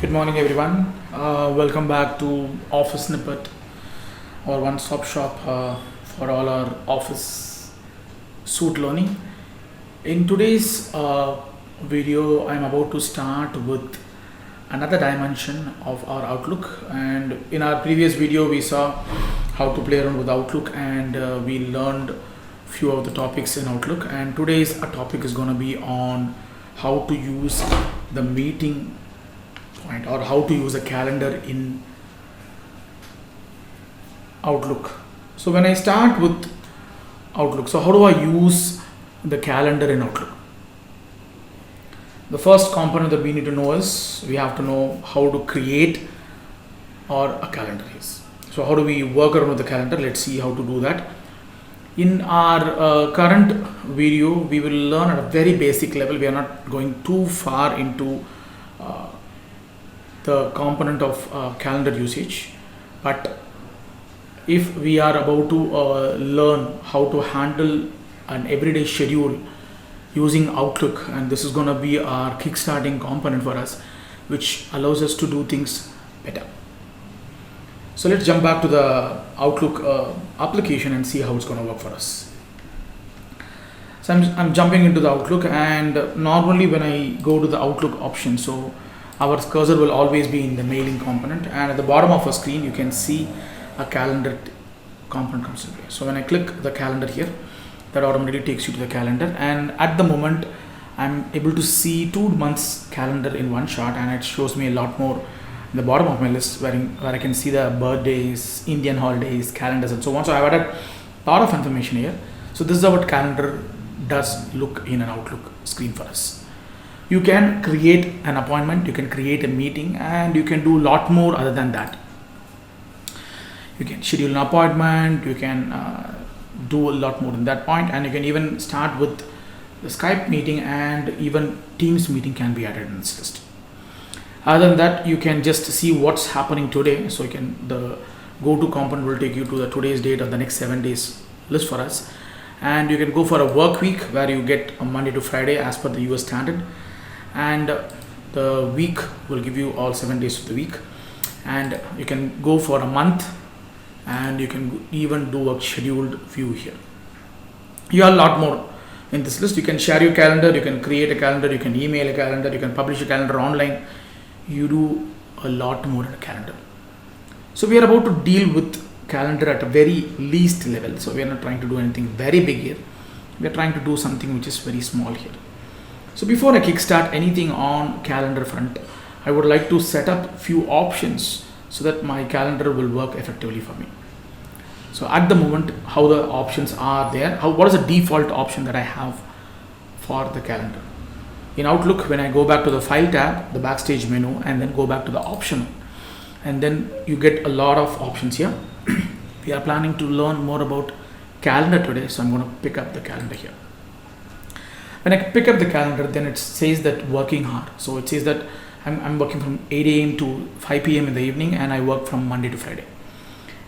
Good morning, everyone. Welcome back to Office Snippet, or one-stop shop for all our office suit learning. In today's video, I'm about to start with another dimension of our Outlook. And in our previous video, we saw how to play around with Outlook, and we learned few of the topics in Outlook. And today's topic is going to be on how to use the meeting point, or how to use a calendar in Outlook. So when I start with Outlook, so how do I use the calendar in Outlook? The first component that we need to know is we have to know how to create or a calendar is. So how do we work around with the calendar? Let's see how to do that. In our current video, we will learn at a very basic level. We are not going too far into the component of calendar usage, but if we are about to learn how to handle an everyday schedule using Outlook, and this is going to be our kickstarting component for us, which allows us to do things better. So let's jump back to the Outlook application and see how it's going to work for us. So I'm jumping into the Outlook, and normally when I go to the Outlook option, so our cursor will always be in the mailing component, and at the bottom of our screen you can see a calendar component comes in place. So when I click the calendar here, that automatically takes you to the calendar, and at the moment I'm able to see 2 months calendar in one shot, and it shows me a lot more in the bottom of my list where I can see the birthdays, Indian holidays, calendars, and so on. So I've added a lot of information here. So this is how what calendar does look in an Outlook screen for us. You can create an appointment, you can create a meeting, and you can do a lot more other than that. You can schedule an appointment, you can do a lot more than that point, and you can even start with the Skype meeting, and even Teams meeting can be added in this list. Other than that, you can just see what's happening today. So the go-to component will take you to the today's date of the next 7 days list for us, and you can go for a work week where you get a Monday to Friday as per the US standard, and the week will give you all 7 days of the week, and you can go for a month, and you can even do a scheduled view here. You have a lot more in this list. You can share your calendar, you can create a calendar, you can email a calendar, you can publish a calendar online. You do a lot more in a calendar. So we are about to deal with calendar at a very least level. So we are not trying to do anything very big here. We are trying to do something which is very small here. So before I kickstart anything on calendar front, I would like to set up few options so that my calendar will work effectively for me. So at the moment, how the options are there, what is the default option that I have for the calendar? In Outlook, when I go back to the File tab, the Backstage menu, and then go back to the Option, and then you get a lot of options here. We are planning to learn more about calendar today, so I'm going to pick up the calendar here. When I pick up the calendar, then it says that working hard. So it says that I'm working from 8 a.m. to 5 p.m. in the evening, and I work from Monday to Friday.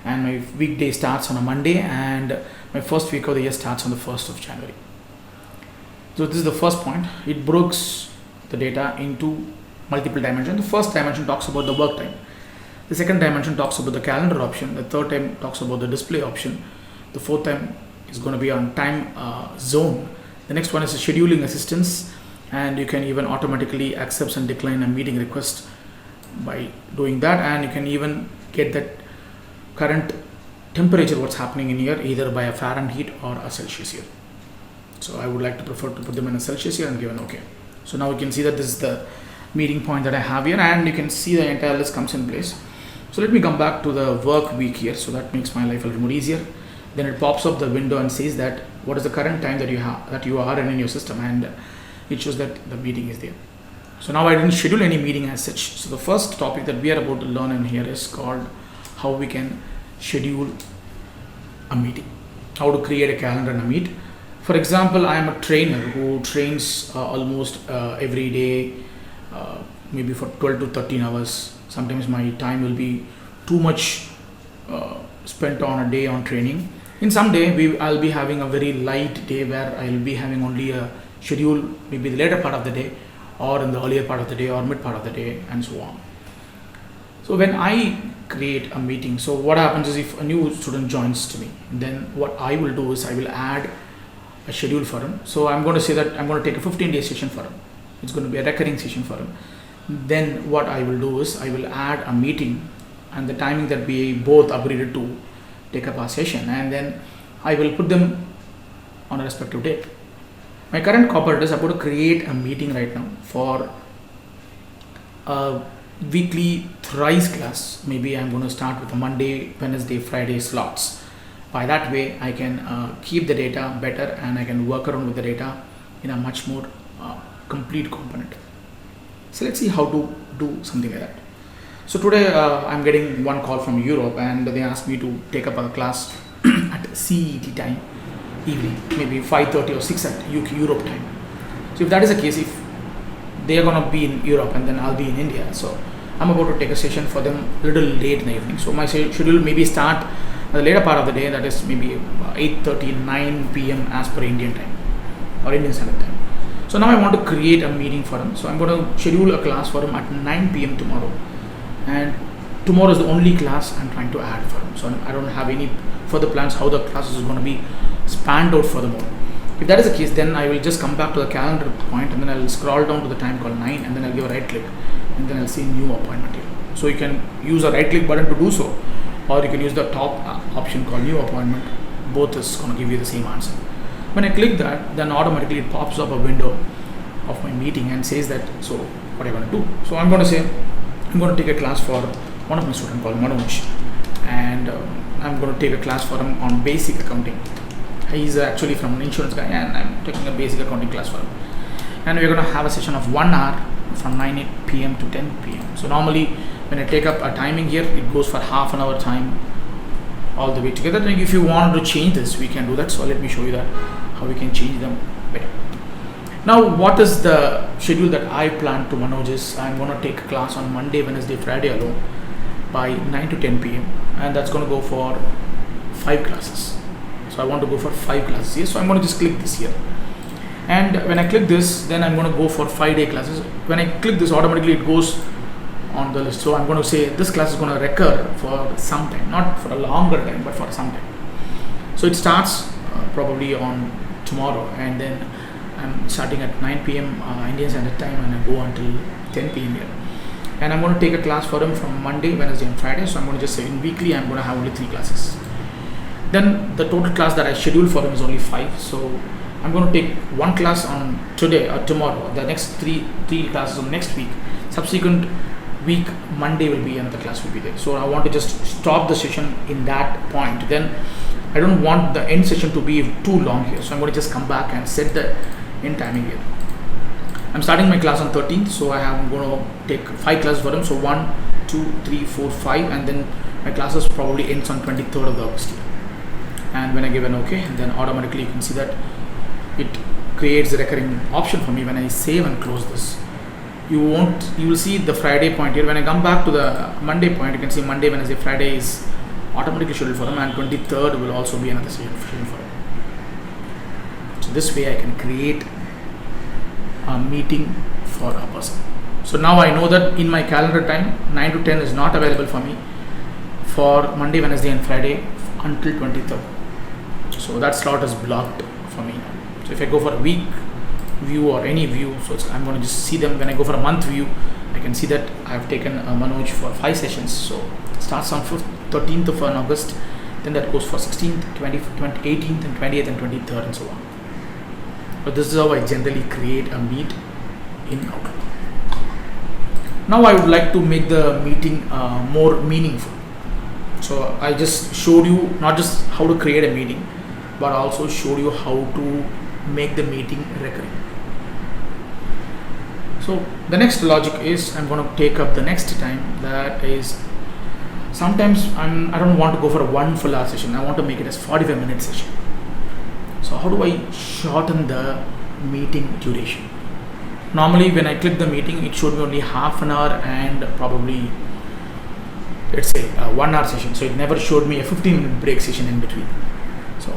And my weekday starts on a Monday, and my first week of the year starts on the 1st of January. So this is the first point. It breaks the data into multiple dimensions. The first dimension talks about the work time. The second dimension talks about the calendar option. The third time talks about the display option. The fourth time is going to be on time zone. The next one is a scheduling assistance, and you can even automatically accept and decline a meeting request by doing that, and you can even get that current temperature, what's happening in here, either by a Fahrenheit or a Celsius here. So I would like to prefer to put them in a Celsius here and give an OK. So now you can see that this is the meeting point that I have here, and you can see the entire list comes in place. So let me come back to the work week here, so that makes my life a little more easier. Then it pops up the window and says that what is the current time that you are in your system, and it shows that the meeting is there. So now I didn't schedule any meeting as such. So the first topic that we are about to learn in here is called how we can schedule a meeting, how to create a calendar and a meet. For example, I am a trainer who trains almost every day, maybe for 12 to 13 hours. Sometimes my time will be too much spent on a day on training. In some day, I'll be having a very light day where I'll be having only a schedule, maybe the later part of the day, or in the earlier part of the day, or mid part of the day, and so on. So when I create a meeting, so what happens is if a new student joins to me, then what I will do is I will add a schedule for him. So I'm going to say that I'm going to take a 15-day session for him. It's going to be a recurring session for him. Then what I will do is I will add a meeting and the timing that we both agreed to take up our session, and then I will put them on a respective date. My current corporate is about to create a meeting right now for a weekly thrice class. Maybe I'm going to start with a Monday, Wednesday, Friday slots. By that way, I can keep the data better and I can work around with the data in a much more complete component. So let's see how to do something like that. So today I'm getting one call from Europe and they asked me to take up a class at CET time, evening, maybe 5:30 or 6 at UK Europe time. So if that is the case, if they are going to be in Europe and then I'll be in India, so I'm about to take a session for them a little late in the evening. So my schedule maybe start at the later part of the day, that is maybe 8:30, 9 p.m. as per Indian time or Indian Standard Time. So now I want to create a meeting for him. So I'm going to schedule a class for him at 9 p.m. tomorrow. And tomorrow is the only class I'm trying to add for him. So I don't have any further plans how the classes is going to be spanned out furthermore. If that is the case, then I will just come back to the calendar point and then I'll scroll down to the time called 9 and then I'll give a right click and then I'll see new appointment here. So you can use a right click button to do so, or you can use the top option called new appointment. Both is going to give you the same answer. When I click that, then automatically it pops up a window of my meeting and says that, so what am I going to do? So I'm going to say, I'm going to take a class for one of my students called Manoj, and I'm going to take a class for him on basic accounting. He's actually from an insurance guy and I'm taking a basic accounting class for him. And we're going to have a session of 1 hour from 9 p.m. to 10 p.m. So normally when I take up a timing here, it goes for half an hour time all the way together. And if you want to change this, we can do that. So let me show you that how we can change them better. Now what is the schedule that I plan to Manoj is I'm going to take a class on Monday, Wednesday, Friday alone by 9 to 10 p.m. and that's going to go for 5 classes. So I want to go for 5 classes here. So I'm going to just click this here. And when I click this, then I'm going to go for 5-day classes. When I click this, automatically it goes on the list. So I'm going to say this class is going to recur for some time, not for a longer time, but for some time. So it starts probably on tomorrow and then I'm starting at 9 p.m. Indian Standard Time and I go until 10 p.m. here. And I'm going to take a class for him from Monday, Wednesday and Friday. So I'm going to just say in weekly I'm going to have only 3 classes. Then the total class that I scheduled for him is only 5. So I'm going to take 1 class on today or tomorrow. The next three classes on next week. Subsequent week, Monday will be another class will be there. So I want to just stop the session in that point. Then I don't want the end session to be too long here. So I'm going to just come back and set the end timing here. I'm starting my class on 13th. So I am going to take 5 classes for him. So 1, 2, 3, 4, 5 and then my classes probably ends on 23rd of August here. And when I give an OK, then automatically you can see that it creates a recurring option for me. When I save and close this, you will see the Friday point here. When I come back to the Monday point, you can see Monday, Wednesday, Friday is automatically scheduled for them, and 23rd will also be another schedule for them. So this way I can create a meeting for a person. So now I know that in my calendar time 9 to 10 is not available for me for Monday, Wednesday and Friday until 23rd. So that slot is blocked for me. So if I go for a week view or any view, so I'm going to just see them. When I go for a month view, I can see that I have taken Manoj for 5 sessions. So it starts on 13th of August, then that goes for 16th, 18th and 20th and 23rd and so on. But this is how I generally create a meet in Outlook. Now I would like to make the meeting more meaningful. So I just showed you not just how to create a meeting, but also showed you how to make the meeting recurring. So the next logic is I'm going to take up the next time, that is sometimes I don't want to go for a 1 full hour session. I want to make it as 45-minute session. So how do I shorten the meeting duration? Normally when I click the meeting, it showed me only half an hour and probably let's say a 1 hour session. So it never showed me a 15-minute break session in between. So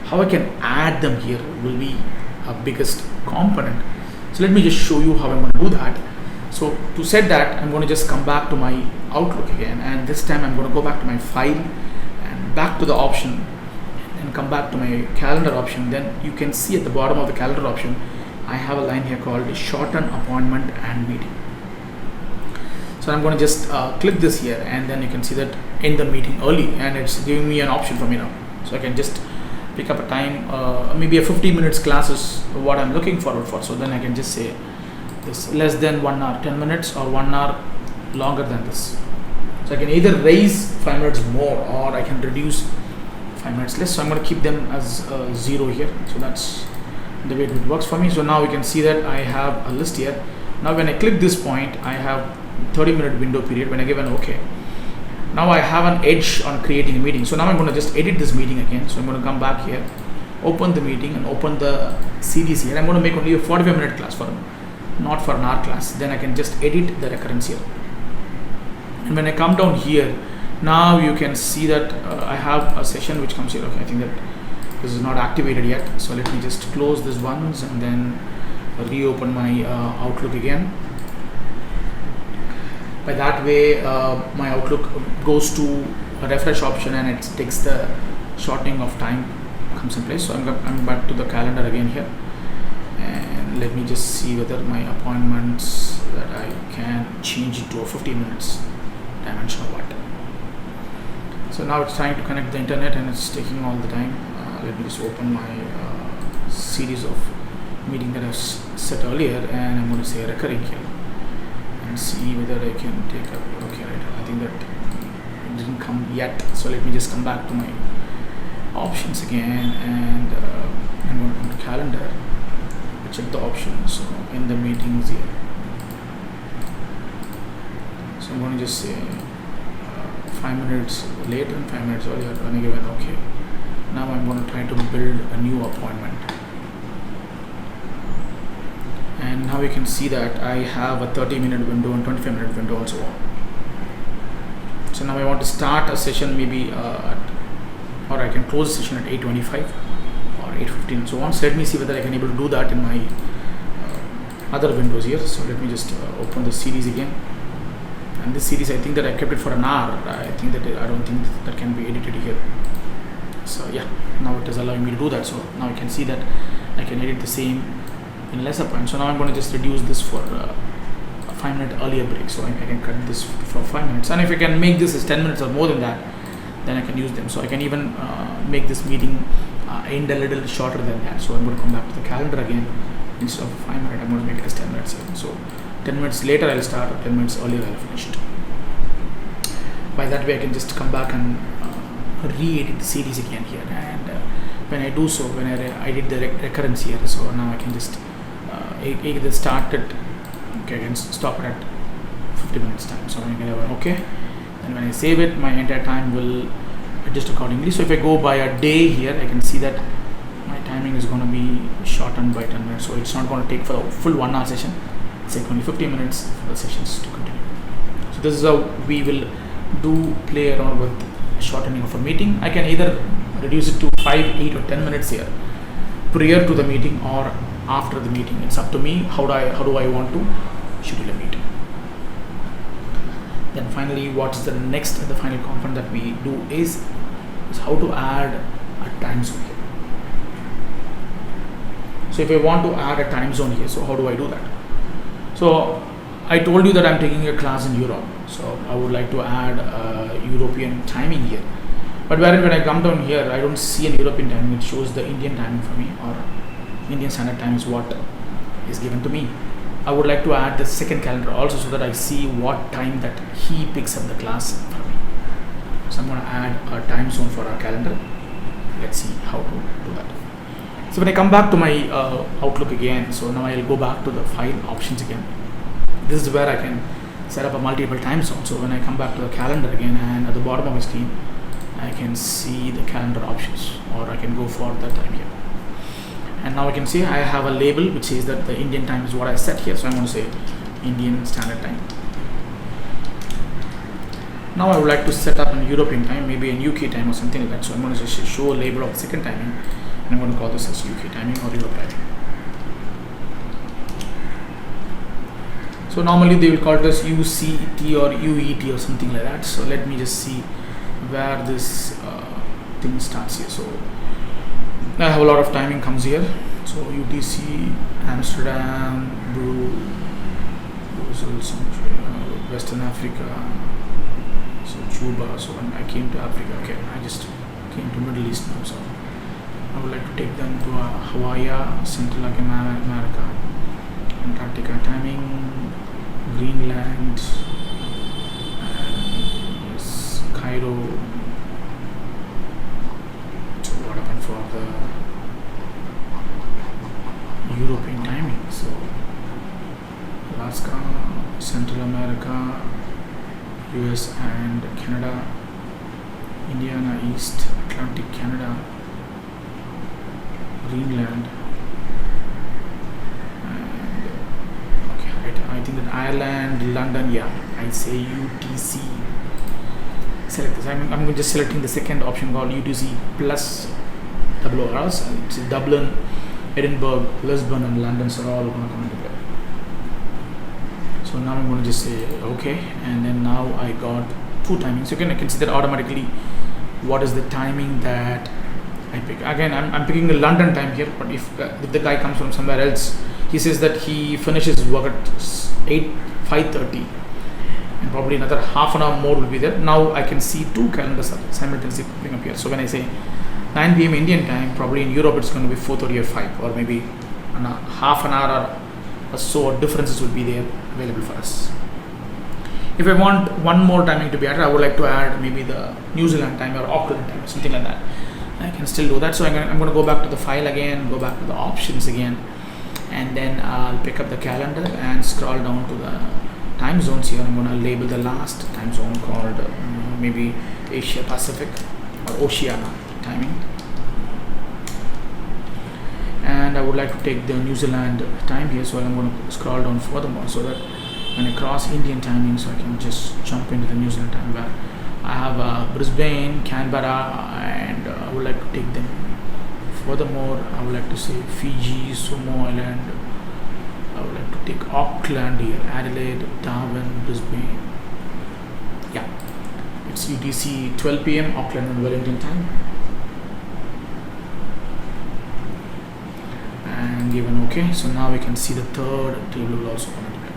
how I can add them here will be a biggest component. So let me just show you how I'm going to do that. So to set that, I'm going to just come back to my Outlook again, and this time I'm going to go back to my file and back to the option and come back to my calendar option. Then you can see at the bottom of the calendar option I have a line here called shorten appointment and meeting. So I'm going to just click this here, and then you can see that end the meeting early, and it's giving me an option for me now. So I can just pick up a time, maybe a 15 minutes class is what I'm looking forward for. So then I can just say this less than 1 hour, 10 minutes, or 1 hour longer than this. So I can either raise 5 minutes more, or I can reduce 5 minutes less. So I'm going to keep them as 0 here. So that's the way it works for me. So now you can see that I have a list here. Now when I click this point, I have 30-minute window period. When I give an OK, now I have an edge on creating a meeting. So now I'm going to just edit this meeting again. So I'm going to come back here, open the meeting, and open the series here. I'm going to make only a 45-minute class for them, not for an hour class. Then I can just edit the recurrence here. And when I come down here, now you can see that I have a session which comes here. Okay, I think that this is not activated yet. So let me just close this once and then reopen my Outlook again. By that way, my Outlook goes to a refresh option, and it takes the shortening of time comes in place. So I'm back to the calendar again here, and let me just see whether my appointments that I can change it to a 15 minutes dimension or what. So now it's trying to connect the internet, and it's taking all the time. Let me just open my series of meeting that I've set earlier, and I'm going to say recurring here and see whether I can take up. Okay, right, I think that it didn't come yet. So let me just come back to my options again, and I'm going to come to calendar, check the options. So in the meetings here, so I'm going to just say 5 minutes later and 5 minutes earlier, and I give an OK. Now I'm going to try to build a new appointment, and now you can see that I have a 30-minute window and 25-minute window also on. So now I want to start a session maybe or I can close the session at 8:25 or 8:15 and so on. So let me see whether I can able to do that in my other windows here. So let me just open the series again, and this series I think that I kept it for an hour. I think that I don't think that can be edited here. So yeah, now it is allowing me to do that. So now you can see that I can edit the same in lesser points. So now I'm going to just reduce this for a 5-minute earlier break. So I can cut this for 5 minutes, and if I can make this as 10 minutes or more than that, then I can use them. So I can even make this meeting end a little shorter than that. So I'm going to come back to the calendar again. Instead of 5 minutes, I'm going to make it as 10 minutes here. So 10 minutes later I'll start, or 10 minutes earlier I'll finish it. By that way I can just come back and re-edit the series again here, and when I do so, when I did the recurrence here, so now I can just either start it, okay, I can stop it at 50 minutes time. So I can have an OK, and when I save it, my entire time will adjust accordingly. So if I go by a day here, I can see that my timing is going to be shortened by 10 minutes. So it's not going to take for a full 1 hour session. It's like only 50 minutes for the sessions to continue. So this is how we will play around with shortening of a meeting. I can either reduce it to 5, 8 or 10 minutes here prior to the meeting or after the meeting. It's up to me how do I want to schedule a meeting. Then finally, what's the next and the final component that we do is how to add a time zone here. So if I want to add a time zone here, so how do I do that? So I told you that I'm taking a class in Europe, so I would like to add European timing here. But when I come down here, I don't see an European timing. It shows the Indian timing for me, or Indian Standard Time is what is given to me. I would like to add the second calendar also, so that I see what time that he picks up the class for me. So I'm going to add a time zone for our calendar. Let's see how to do that. So when I come back to my Outlook again, so now I'll go back to the file options again. This is where I can set up a multiple time zone. So when I come back to the calendar again, and at the bottom of my screen, I can see the calendar options, or I can go for the time here. And now I can see I have a label which says that the Indian time is what I set here. So I'm going to say Indian Standard Time. Now I would like to set up an European time, maybe a UK time or something like that. So I'm going to just show a label of the second timing, and I'm going to call this as UK timing or Europe timing. So normally they will call it as UCT or UET or something like that. So let me just see where this thing starts here. So I have a lot of timing comes here. So UTC, Amsterdam, Brussels, Western Africa, so Juba. So when I came to Africa, okay, I just came to Middle East now. So I would like to take them to Hawaii, Central America, Antarctica timing, Greenland, and yes, Cairo. So what happened for the European timing? So Alaska, Central America, US and Canada, Indiana East, Atlantic Canada, Greenland, and okay, right. I think that Ireland, London, yeah, I say UTC. Select this. I'm just selecting the second option called UTC plus WRS. It's Dublin, Edinburgh, Lisbon, and London, so all going to come into play. So now I'm going to just say okay, and then now I got two timings. You can consider automatically what is the timing that I pick. Again, I'm picking the London time here, but if the guy comes from somewhere else, he says that he finishes his work at 5:30, and probably another half an hour more will be there. Now I can see two calendars simultaneously popping up here. So when I say 9 p.m. Indian time, probably in Europe it's going to be 4:30 or 5, or maybe half an hour or so differences will be there available for us. If I want one more timing to be added, I would like to add maybe the New Zealand time or Auckland time or something like that. I can still do that. So I'm going to go back to the file again, go back to the options again, and then I'll pick up the calendar and scroll down to the time zones here. I'm going to label the last time zone called maybe Asia Pacific or Oceania timing. And I would like to take the New Zealand time here, so I'm going to scroll down furthermore so that when I cross Indian timing, so I can just jump into the New Zealand time where I have Brisbane, Canberra, and I would like to take them. Furthermore, I would like to say Fiji, Samoa Island. I would like to take Auckland here, Adelaide, Darwin, Brisbane. Yeah, it's UTC 12 p.m. Auckland and Wellington time. And given okay, so now we can see the third table will also come into play.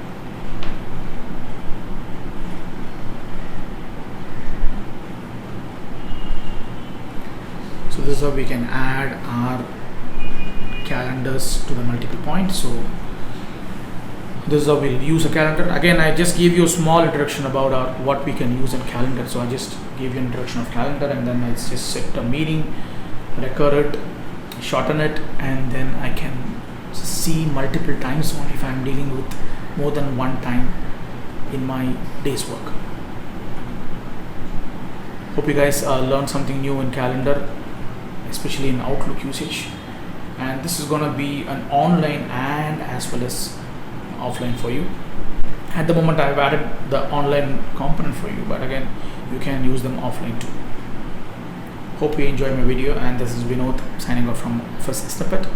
So this is how we can add our calendars to the multiple points. So this is how we'll use a calendar. Again, I just gave you a small introduction about what we can use in calendar. So I just gave you an introduction of calendar, and then I just set a meeting, record it, shorten it, and then I can see multiple time zone if I'm dealing with more than one time in my day's work. Hope you guys learned something new in calendar, especially in Outlook usage. And this is going to be an online and as well as offline for you. At the moment I've added the online component for you, but again you can use them offline too. Hope you enjoyed my video, and this is Vinod signing off from Office Snippet.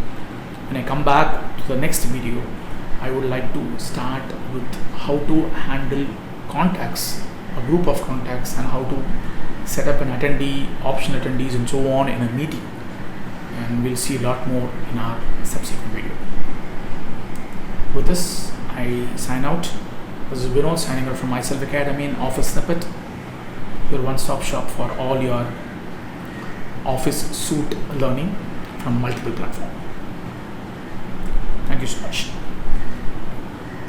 When I come back to the next video, I would like to start with how to handle contacts, a group of contacts, and how to set up an attendee, option attendees, and so on in a meeting. And we'll see a lot more in our subsequent video. With this, I sign out. This is Vinod signing out from myself Academy and Office Snippet, your one-stop shop for all your Office suite learning from multiple platforms. Thank you so much.